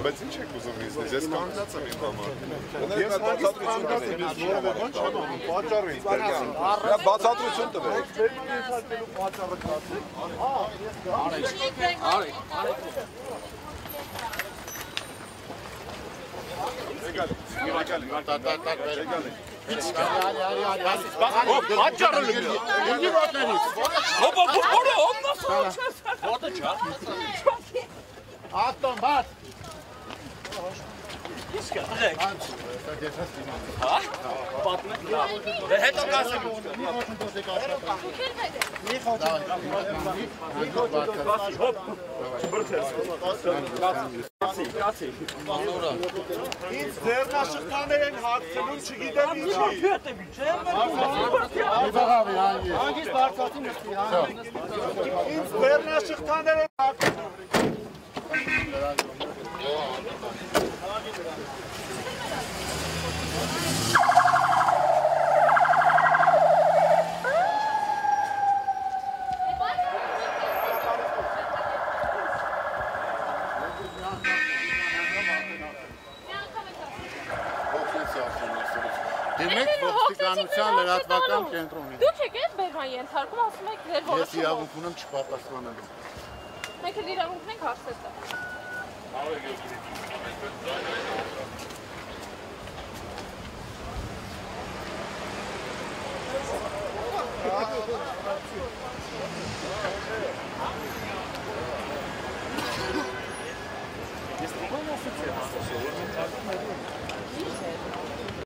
բայց ինչ եք ուզում ինձնից, ես կանգնած եմ իմ համար։ Ես բացատրություն տվեք։ Ինձ ձեռնաշղթաներ են հագցնում, չգիտեմ ինչի։ Հանգիստ բարձրացին նստի, Ինձ ձեռնաշղթաներ են հագցնում։ Դիմեք ոստիկանության լրատվական կենտրոնին։ Դուք եք բերման ենթարկում, ասում եք ձեր Ես իրավունք ունեմ չպատասխանելու։ Մենք էլ իրավունք ունենք հարցեր տալ։